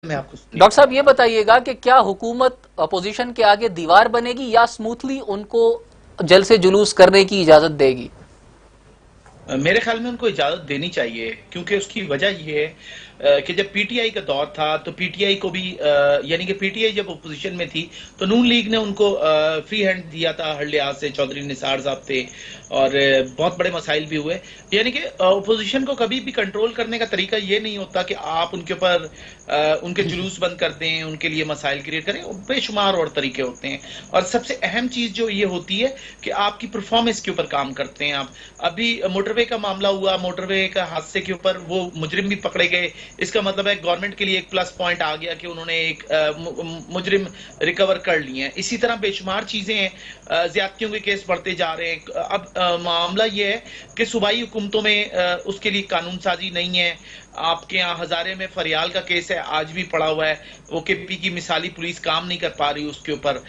मैं आपको डॉक्टर साहब ये बताइएगा कि क्या हुकूमत अपोजिशन के आगे दीवार बनेगी या स्मूथली उनको जलसे जुलूस करने की इजाजत देगी? मेरे ख्याल में उनको इजाजत देनी चाहिए, क्योंकि उसकी वजह ये है कि जब पीटीआई का दौर था तो पीटीआई को भी यानी कि पीटीआई जब अपोजिशन में थी तो नून लीग ने उनको फ्री हैंड दिया था। हर लिहाज से चौधरी निसार साहब थे और बहुत बड़े मसाइल भी हुए। यानी कि अपोजिशन को कभी भी कंट्रोल करने का तरीका ये नहीं होता कि आप उनके ऊपर उनके जुलूस बंद कर दें, उनके लिए मसाइल क्रिएट करें। बेशुमार और तरीके होते हैं और सबसे अहम चीज जो ये होती है कि आपकी परफॉर्मेंस के ऊपर काम करते हैं आप। अभी मोटरवे का मामला हुआ, मोटरवे का हादसे के ऊपर वो मुजरिम भी पकड़े गए। इसका मतलब है गवर्नमेंट के लिए एक प्लस पॉइंट आ गया कि उन्होंने एक मुजरिम रिकवर कर लिए हैं। इसी तरह बेशुमार चीजें हैं, ज्यादतियों के केस बढ़ते जा रहे हैं। अब मामला ये है कि सूबाई हुकूमतों में उसके लिए कानून साजी नहीं है। आपके यहाँ हजारे में फरियाल का केस है, आज भी पड़ा हुआ है। वो केपी की मिसाली पुलिस काम नहीं कर पा रही उसके ऊपर।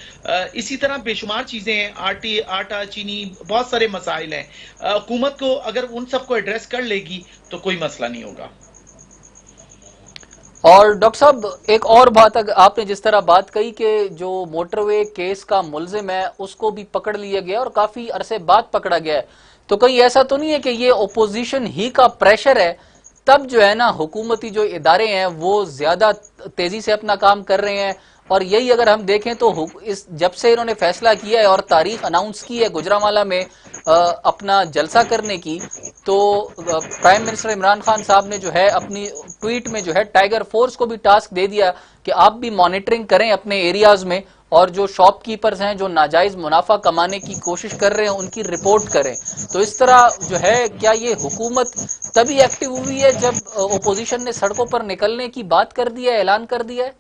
इसी तरह बेशुमार चीजें हैं, आटा चीनी, बहुत सारे मसाइल हैं। हुकूमत को अगर उन सबको एड्रेस कर लेगी तो कोई मसला नहीं होगा। और डॉक्टर साहब एक और बात, अगर आपने जिस तरह बात कही कि जो मोटरवे केस का मुलजिम है उसको भी पकड़ लिया गया और काफी अरसे बाद पकड़ा गया है, तो कहीं ऐसा तो नहीं है कि ये ओपोजिशन ही का प्रेशर है, तब जो है ना हुकूमती जो इदारे हैं वो ज्यादा तेजी से अपना काम कर रहे हैं? और यही अगर हम देखें तो इस जब से इन्होंने फैसला किया है और तारीख अनाउंस की है गुजरांवाला में अपना जलसा करने की, तो प्राइम मिनिस्टर इमरान खान साहब ने जो है अपनी ट्वीट में जो है टाइगर फोर्स को भी टास्क दे दिया कि आप भी मॉनिटरिंग करें अपने एरियाज में और जो शॉपकीपर्स हैं जो नाजायज मुनाफा कमाने की कोशिश कर रहे हैं उनकी रिपोर्ट करें। तो इस तरह जो है क्या ये हुकूमत तभी एक्टिव हुई है जब ओपोजिशन ने सड़कों पर निकलने की बात कर दी है, ऐलान कर दिया है?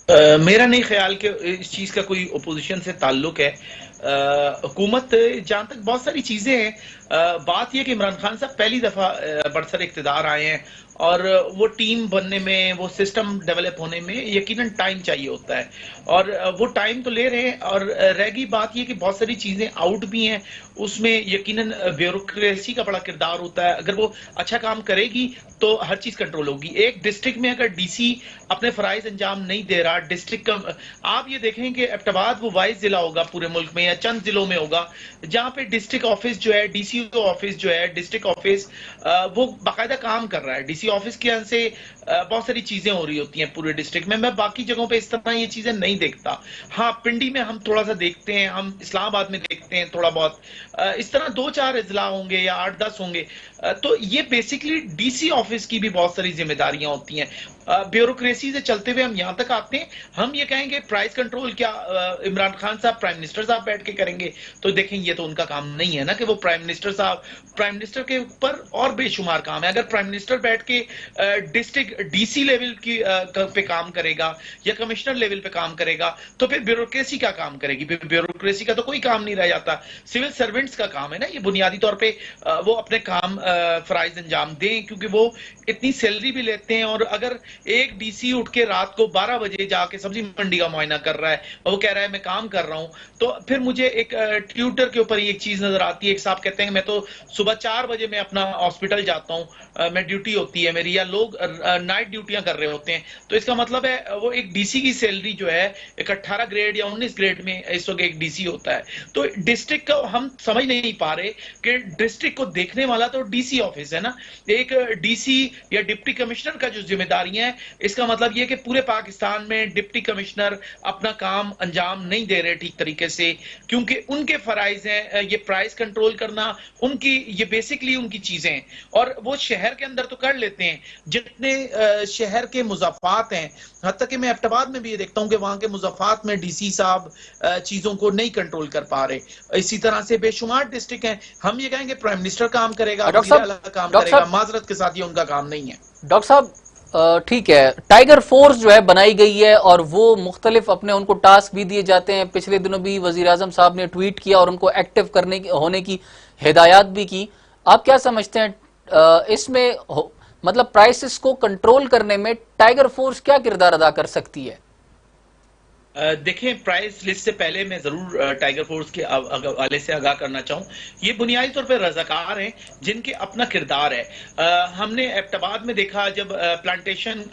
मेरा नहीं ख्याल कि इस चीज का कोई ओपोजिशन से ताल्लुक है। हुकूमत जहां तक बहुत सारी चीजें हैं, बात यह कि इमरान खान साहब पहली दफा बरसर इख्तिदार आए हैं और वो टीम बनने में, वो सिस्टम डेवलप होने में यकीनन टाइम चाहिए होता है और वो टाइम तो ले रहे हैं। और रह गई बात ये कि बहुत सारी चीजें आउट भी हैं, उसमें यकीनन ब्यूरोक्रेसी का बड़ा किरदार होता है। अगर वो अच्छा काम करेगी तो हर चीज कंट्रोल होगी। एक डिस्ट्रिक्ट में अगर डीसी अपने फराइज अंजाम नहीं दे रहा, डिस्ट्रिक्ट का आप ये देखें कि एबटाबाद वो वाइज जिला होगा पूरे मुल्क में या चंद जिलों में होगा जहां पे डिस्ट्रिक्ट ऑफिस जो है, डीसीओ ऑफिस जो है, डिस्ट्रिक्ट ऑफिस वो बाकायदा काम कर रहा है। डीसी ऑफिस के यहाँ से बहुत सारी चीजें हो रही होती हैं पूरे डिस्ट्रिक्ट में। मैं बाकी जगहों पे इस तरह ये चीजें नहीं देखता। हाँ, पिंडी में हम थोड़ा सा देखते हैं, हम इस्लामाबाद में देखते हैं थोड़ा बहुत। इस तरह 2-4 इजला होंगे या 8-10 होंगे। तो ये बेसिकली डीसी ऑफिस की भी बहुत सारी जिम्मेदारियां होती हैं। ब्यूरोक्रेसी से चलते हुए हम यहां तक आते हैं, हम ये कहेंगे प्राइस कंट्रोल क्या इमरान खान साहब, प्राइम मिनिस्टर साहब बैठ के करेंगे? तो देखें ये तो उनका काम नहीं है ना कि वो प्राइम मिनिस्टर साहब, प्राइम मिनिस्टर के ऊपर और बेशुमार काम है। अगर प्राइम मिनिस्टर बैठ के डिस्ट्रिक्ट डीसी लेवल की पे काम करेगा या कमिश्नर लेवल पे काम करेगा तो फिर ब्यूरोक्रेसी का काम करेगी? ब्यूरोक्रेसी का तो कोई काम नहीं रह जाता। सिविल सर्वेंट्स का काम है ना ये, बुनियादी तौर पे वो अपने काम फराइज अंजाम दें, क्योंकि वो इतनी सैलरी भी लेते हैं। और अगर एक डीसी उठ के रात को 12 बजे जाके सब्जी मंडी का मुआयना कर रहा है और वो कह रहा है मैं काम कर रहा हूं, तो फिर मुझे एक ट्विटर के ऊपर एक चीज नजर आती है। एक साहब कहते हैं मैं तो सुबह 4 बजे मैं अपना हॉस्पिटल जाता हूं, मैं ड्यूटी होती है मेरी, या लोग नाइट ड्यूटियां कर रहे होते हैं। तो इसका मतलब है वो एक डीसी की सैलरी जो है एक 18 ग्रेड या 19 ग्रेड में इस वक्त एक डीसी होता है। तो डिस्ट्रिक्ट का हम समझ नहीं पा रहे कि डिस्ट्रिक्ट को देखने वाला तो डीसी ऑफिस है ना। एक डीसी या डिप्टी कमिश्नर का जो जिम्मेदारियां है, इसका मतलब यह कि पूरे पाकिस्तान में डिप्टी कमिश्नर अपना काम अंजाम नहीं दे रहे ठीक तरीके से, क्योंकि उनके फराइज हैं ये प्राइस कंट्रोल करना, उनकी ये बेसिकली उनकी चीजें हैं। और वो शहर के अंदर तो कर लेते हैं जितने शहर के मुजाफात हैं। हत्ता कि मैं एबटाबाद में भी ये देखता हूं कि वहां के मुजाफात में डीसी साहब चीजों को नहीं कंट्रोल कर पा रहे। इसी तरह से बेशुमार डिस्ट्रिक्ट हैं, हम ये कहेंगे प्राइम मिनिस्टर काम करेगा, वजीर आला काम करेगा, माजरत के साथ ये उनका काम नहीं है। डॉक्टर साहब ठीक है, टाइगर फोर्स जो है बनाई गई है और वो मुख्तलिफ अपने उनको टास्क भी दिए जाते हैं। पिछले दिनों भी वजीर आजम साहब ने ट्वीट किया और उनको एक्टिव करने की होने की हिदायत भी की। आप क्या समझते हैं इसमें मतलब प्राइसेस को कंट्रोल करने में टाइगर फोर्स क्या किरदार अदा कर सकती है? देखें, प्राइस लिस्ट से पहले मैं जरूर टाइगर फोर्स के हवाले से आगाह करना चाहूँ। ये बुनियादी तौर पर रजाकार हैं जिनके अपना किरदार है। हमने एबटाबाद में देखा जब प्लांटेशन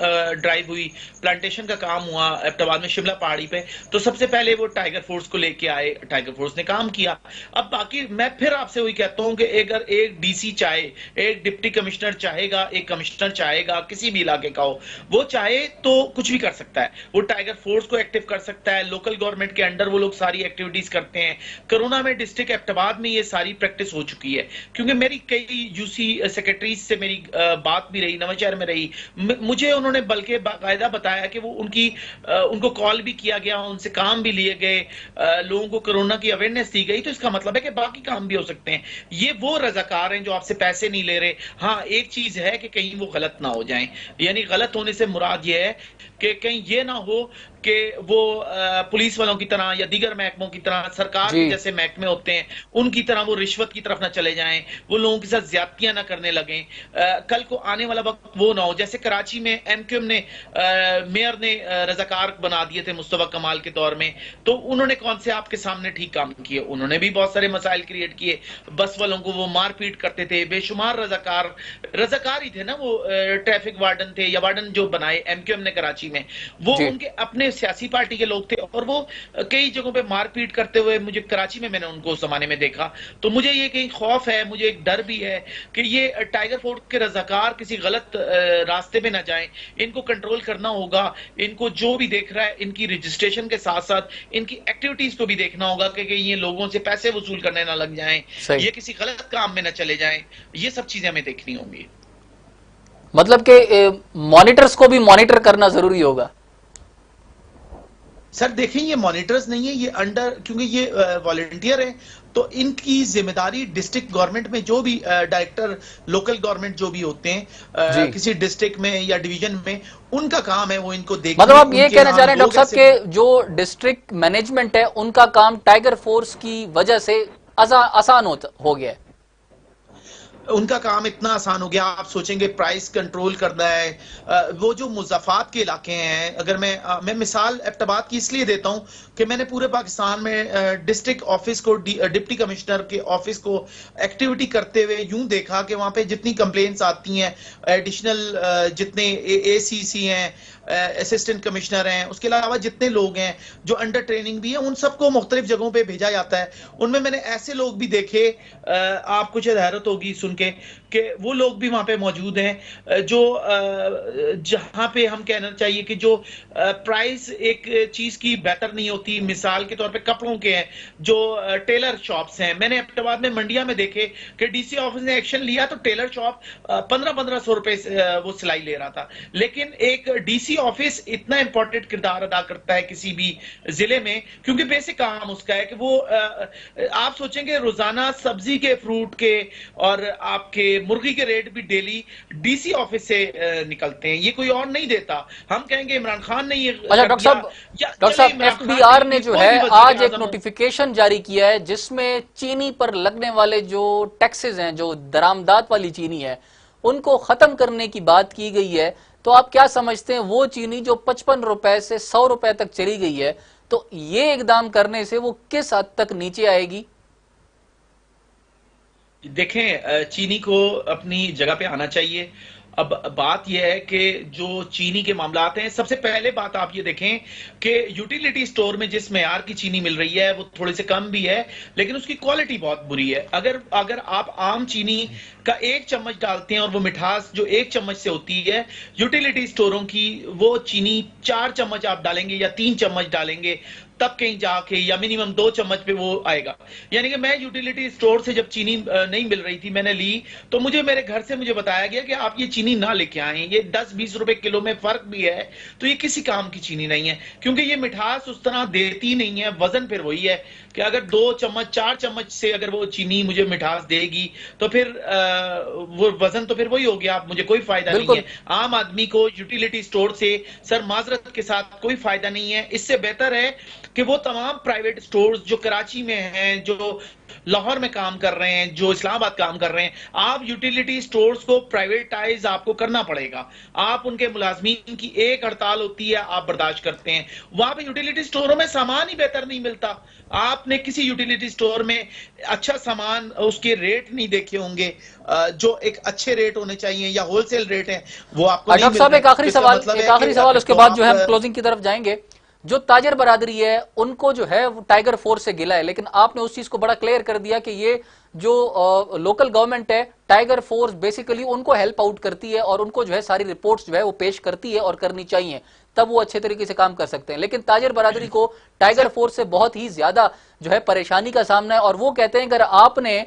ड्राइव हुई, प्लांटेशन का काम हुआ एबटाबाद में शिमला पहाड़ी पे, तो सबसे पहले वो टाइगर फोर्स को लेके आए, टाइगर फोर्स ने काम किया। अब बाकी मैं फिर आपसे वही कहता हूँ कि अगर एक डीसी चाहे, एक डिप्टी कमिश्नर चाहेगा, एक कमिश्नर चाहेगा, किसी भी इलाके का हो, वो चाहे तो कुछ भी कर सकता है। वो टाइगर फोर्स को एक्टिव कर सकता है, लोकल गवर्नमेंट के अंडर वो लोग सारी एक्टिविटीज करते हैं। कोरोना में डिस्ट्रिक्ट एबटाबाद में ये सारी प्रैक्टिस हो चुकी है, क्योंकि मेरी कई यूसी सेक्रेटरीज से मेरी बात भी रही, नवांशहर में रही। मुझे उन्होंने बल्कि बाकायदा बताया कि वो उनको कॉल भी किया गया, उनसे काम भी लिए गए, लोगों को कोरोना की अवेयरनेस दी गई। तो इसका मतलब है कि बाकी काम भी हो सकते हैं। ये वो रजाकार हैं जो आपसे पैसे नहीं ले रहे। हाँ, एक चीज है कि कहीं वो गलत ना हो जाएं, यानी गलत होने से मुराद ये है कि कहीं ये ना हो कि वो पुलिस वालों की तरह या दीगर महकमों की तरह, सरकार के जैसे महकमे होते हैं उनकी तरह वो रिश्वत की तरफ ना चले जाएं, वो लोगों के साथ ज्यादतियां ना करने लगें। कल को आने वाला वक्त वो ना हो जैसे कराची में एमक्यूएम ने मेयर ने रजाकार बना दिए थे मुस्तफा कमाल के दौर में, तो उन्होंने कौन से आपके सामने ठीक काम किए? उन्होंने भी बहुत सारे मसाइल क्रिएट किए, बस वालों को वो मारपीट करते थे। बेशुमार रजाकार ही थे ना वो, ट्रैफिक वार्डन थे या वार्डन जो बनाए एमक्यूएम ने कराची में, वो उनके अपने सियासी पार्टी के लोग थे और वो कई जगहों पे मारपीट करते हुए मुझे कराची में मैंने उनको उस जमाने में देखा। तो मुझे ये कहीं खौफ है, मुझे एक डर भी है कि ये टाइगर फोर्स के रजाकार किसी गलत रास्ते पे ना जाएं। इनको कंट्रोल करना होगा। इनको जो भी देख रहा है, इनकी रजिस्ट्रेशन के साथ साथ इनकी एक्टिविटीज को भी देखना होगा कि ये लोगों से पैसे वसूल करने ना लग जाएं, ये किसी गलत काम में ना चले जाएं। ये सब चीजें हमें देखनी होंगी। मतलब कि मॉनिटर्स को भी मॉनिटर करना जरूरी होगा। सर देखें, ये मॉनिटर्स नहीं है, ये क्योंकि ये वॉलंटियर है, तो इनकी जिम्मेदारी डिस्ट्रिक्ट गवर्नमेंट में जो भी डायरेक्टर लोकल गवर्नमेंट जो भी होते हैं किसी डिस्ट्रिक्ट में या डिवीजन में, उनका काम है वो इनको देखना। मतलब आप ये कहना चाह रहे हैं डॉक्टर साहब के जो डिस्ट्रिक्ट मैनेजमेंट है उनका काम टाइगर फोर्स की वजह से आसान हो गया है। उनका काम इतना आसान हो गया। आप सोचेंगे प्राइस कंट्रोल करना है, वो जो मुज़फ़्फ़रात के इलाके हैं, अगर मैं मिसाल एबटाबाद की इसलिए देता हूं कि मैंने पूरे पाकिस्तान में डिस्ट्रिक्ट ऑफिस को, डिप्टी कमिश्नर के ऑफिस को एक्टिविटी करते हुए यूं देखा कि वहां पे जितनी कंप्लेंट्स आती हैं, एडिशनल जितने एसीसी हैं, असिस्टेंट कमिश्नर हैं, उसके अलावा जितने लोग हैं जो अंडर ट्रेनिंग भी है, उन सबको मुख्तलिफ जगहों पे भेजा जाता है। उनमें मैंने ऐसे लोग भी देखे, आपको शायद हैरत होगी सुन के कि वो लोग भी वहां पे मौजूद हैं जो जहां पे हम कहना चाहिए कि जो प्राइस एक चीज की बेहतर नहीं होती। मिसाल के तौर पे कपड़ों के हैं, जो टेलर शॉप्स हैं, मैंने एबटाबाद में मंडिया में देखे कि डीसी ऑफिस ने एक्शन लिया तो टेलर शॉप 1500 रुपए वो सिलाई ले रहा था। लेकिन एक डीसी ऑफिस इतना इंपॉर्टेंट किरदार अदा करता है किसी भी जिले में, क्योंकि बेसिक काम उसका है कि वो आप सोचेंगे रोजाना सब्जी के, फ्रूट के और आपके मुर्गी के रेट भी डेली डीसी ऑफिस से निकलते हैं, ये कोई और नहीं देता। हम कहेंगे इमरान खान ने ये। अच्छा डॉक्टर साहब एफबीआर ने जो है आज एक नोटिफिकेशन जारी किया है जिसमें चीनी पर लगने वाले जो टैक्सेस हैं, जो दरामदात वाली चीनी है, उनको खत्म करने की बात की गई है। तो आप क्या समझते हैं, वो चीनी जो 55 रुपए से 100 रुपए तक चली गई है, तो ये इकदाम करने से वो किस हद तक नीचे आएगी? देखें, चीनी को अपनी जगह पे आना चाहिए। अब बात यह है कि जो चीनी के मामलात हैं, सबसे पहले बात आप ये देखें कि यूटिलिटी स्टोर में जिस मेयार की चीनी मिल रही है वो थोड़ी से कम भी है, लेकिन उसकी क्वालिटी बहुत बुरी है। अगर आप आम चीनी का 1 चम्मच डालते हैं और वो मिठास जो 1 चम्मच से होती है, यूटिलिटी स्टोरों की वो चीनी 4 चम्मच आप डालेंगे या 3 चम्मच डालेंगे तब कहीं जाके, या मिनिमम 2 चम्मच पे वो आएगा। यानी कि मैं यूटिलिटी स्टोर से जब चीनी नहीं मिल रही थी, मैंने ली तो मेरे घर से मुझे बताया गया कि आप ये चीनी ना लेके आए, ये 10-20 रुपए किलो में फर्क भी है, तो ये किसी काम की चीनी नहीं है, क्योंकि ये मिठास उस तरह देती नहीं है। वजन फिर वही है कि अगर 2 चम्मच 4 चम्मच से अगर वो चीनी मुझे मिठास देगी तो फिर वो वजन तो फिर वही हो गया, मुझे कोई फायदा नहीं है। आम आदमी को यूटिलिटी स्टोर से सर माजरत के साथ कोई फायदा नहीं है। इससे बेहतर है कि वो तमाम प्राइवेट स्टोर्स जो कराची में हैं, जो लाहौर में काम कर रहे हैं, जो इस्लामाबाद काम कर रहे हैं, आप यूटिलिटी स्टोर्स को प्राइवेटाइज आपको करना पड़ेगा। आप उनके मुलाजमीन की एक हड़ताल होती है, आप बर्दाश्त करते हैं। वहां पे यूटिलिटी स्टोरों में सामान ही बेहतर नहीं मिलता। आपने किसी यूटिलिटी स्टोर में अच्छा सामान, उसके रेट नहीं देखे होंगे, जो एक अच्छे रेट होने चाहिए या होलसेल रेट है, वो आपको नहीं डॉक्टर मिल साहब रहे। एक आखिरी सवाल, उसके तो बाद जो है हम आप क्लोजिंग की तरफ जाएंगे। जो ताजर बरादरी है उनको जो है वो टाइगर फोर्स से गिला है, लेकिन आपने उस चीज को बड़ा क्लियर कर दिया कि ये जो लोकल गवर्नमेंट है, टाइगर फोर्स बेसिकली उनको हेल्प आउट करती है और उनको जो है सारी रिपोर्ट्स जो है वो पेश करती है और करनी चाहिए, तब वो अच्छे तरीके से काम कर सकते हैं। लेकिन ताजर बरादरी को टाइगर फोर्स से बहुत ही ज्यादा जो है परेशानी का सामना है और वो कहते हैं अगर आपने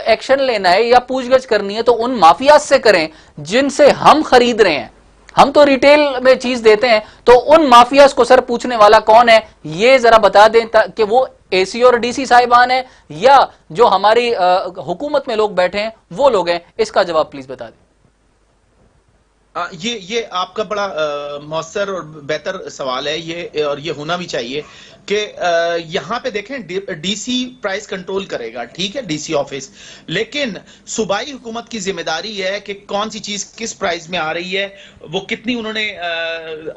एक्शन लेना है या पूछगछ करनी है तो उन माफिया से करें जिनसे हम खरीद रहे हैं। हम तो रिटेल में चीज देते हैं, तो उन माफियाज को सर पूछने वाला कौन है, ये जरा बता दें कि वो एसी और डीसी साहिबान है या जो हमारी हुकूमत में लोग बैठे हैं वो लोग हैं। इसका जवाब प्लीज बता दें। ये आपका बड़ा मौसर और बेहतर सवाल है ये, और ये होना भी चाहिए कि यहाँ पे देखें डीसी प्राइस कंट्रोल करेगा, ठीक है, डीसी ऑफिस, लेकिन सूबाई हुकूमत की जिम्मेदारी है कि कौन सी चीज किस प्राइस में आ रही है, वो कितनी उन्होंने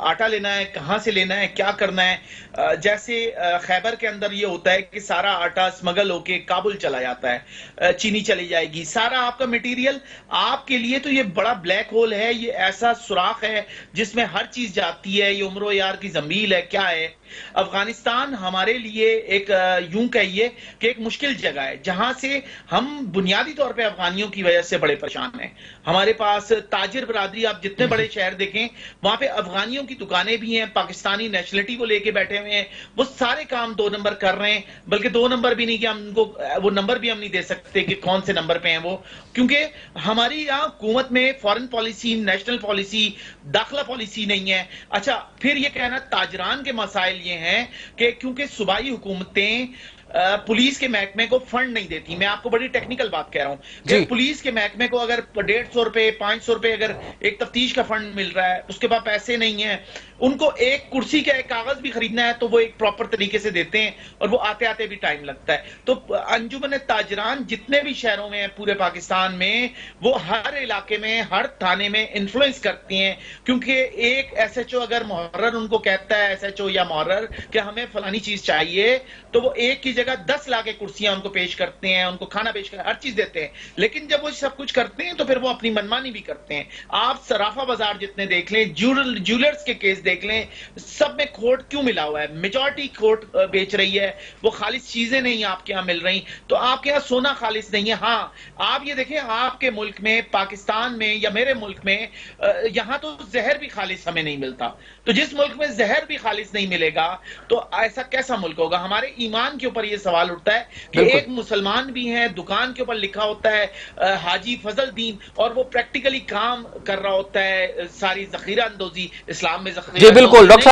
आटा लेना है, कहां से लेना है, क्या करना है। जैसे खैबर के अंदर ये होता है कि सारा आटा स्मगल होके काबुल चला जाता है, चीनी चली जाएगी, सारा आपका मटेरियल आपके लिए तो ये बड़ा ब्लैक होल है, ये ऐसा सुराख है जिसमें हर चीज जाती है, ये उम्रो यार की जमील है, क्या है। अफगानिस्तान हमारे लिए एक यूं कहिए कि एक मुश्किल जगह है जहां से हम बुनियादी तौर पे अफगानियों की वजह से बड़े परेशान हैं। हमारे पास ताजिर बरादरी, आप जितने बड़े शहर देखें वहां पे अफगानियों की दुकानें भी हैं, पाकिस्तानी नेशनलिटी को लेके बैठे हुए हैं, वो सारे काम 2 नंबर कर रहे हैं, बल्कि 2 नंबर भी नहीं कि हम उनको वो नंबर भी हम नहीं दे सकते कि कौन से नंबर पे हैं वो, क्योंकि हमारी यहाँ हुकूमत में फॉरेन पॉलिसी, नेशनल पॉलिसी, दाखिला पॉलिसी नहीं है। अच्छा, फिर ये कहना ताजरान के मसाइल ये हैं कि क्योंकि सूबाई हुकूमतें पुलिस के महकमे को फंड नहीं देती। मैं आपको बड़ी टेक्निकल बात कह रहा हूं कि पुलिस के महकमे को अगर 150 रुपए 500 रुपए अगर एक तफ्तीश का फंड मिल रहा है, उसके बाद पैसे नहीं है, उनको एक कुर्सी का एक कागज भी खरीदना है तो वो एक प्रॉपर तरीके से देते हैं और वो आते आते भी टाइम लगता है। तो अंजुमन ताजरान जितने भी शहरों में पूरे पाकिस्तान में, वो हर इलाके में, हर थाने में इन्फ्लुएंस करती हैं, क्योंकि एक एसएचओ अगर मुहर्रर उनको कहता है, एसएचओ या मुहर्रर, कि हमें फलानी चीज चाहिए, तो वो एक की जगह 10 लाके कुर्सियां उनको पेश करते हैं, उनको खाना पेश करते हैं, हर चीज देते हैं। लेकिन जब वो सब कुछ करते हैं तो फिर वो अपनी मनमानी भी करते हैं। आप सराफा बाजार जितने देख लें, ज्वेलर्स के केस देख लें, सब में खोट क्यों मिला हुआ है? मेजॉरिटी खोट बेच रही है, वो खालिस चीजें नहीं आपके यहां मिल रही। तो आपके यहां सोना खालिस नहीं है। हाँ, आप ये देखें, आपके मुल्क में, पाकिस्तान में या मेरे मुल्क में, यहां तो जहर भी खालिस हमें नहीं मिलता। तो जिस मुल्क में जहर भी खालिस नहीं मिलेगा तो ऐसा कैसा मुल्क होगा? हमारे ईमान के ऊपर यह सवाल उठता है कि एक मुसलमान भी है, दुकान के ऊपर लिखा होता है हाजी फजल दीन, और वो प्रैक्टिकली काम कर रहा होता है, सारी जखीरा अंदोजी इस्लाम में जखीरा बिल्कुल डॉक्टर